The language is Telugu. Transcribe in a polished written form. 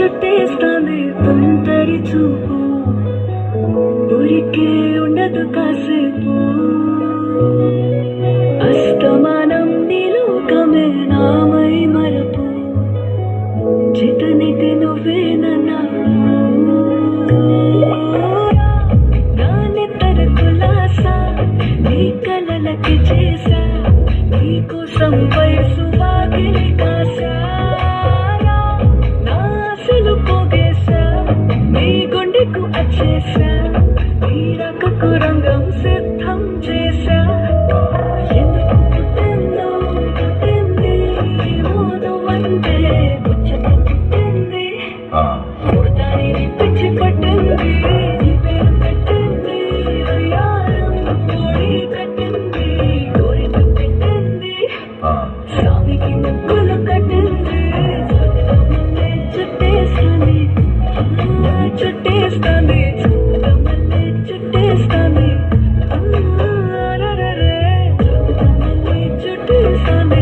చుట్టేస్తాంది తొందరి చూపు ఊరికే ఉండదు కాసేపు అస్తమానం నీలోకమే నామై మరపు చితనితే నువ్వేనన్నా దాని తరకులాసా నీ కలలకి చేసా నీకోసం వయసు వాకిలి కాసా నాశలు పోగేసా నీ గుండెకు అచ్చేసా నీ రకకు రంగం సిద్ధం చేసా ఎందుకు పుట్టిందో పుట్టింది మోదు అంటే ముచ్చట పుట్టింది పుడతాని పిచ్చి పట్టింది నీ పేరు పెట్టింది వయ్యారం కోడి కట్టింది కోరిక పెట్టింది స్వామికి ముక్కులు కట్టింది మల్లె చుట్టేస్తుంది చుట్టేస్తుంది మల్లె చుట్టేస్తుంది మల్లె చుట్టేస్తుంది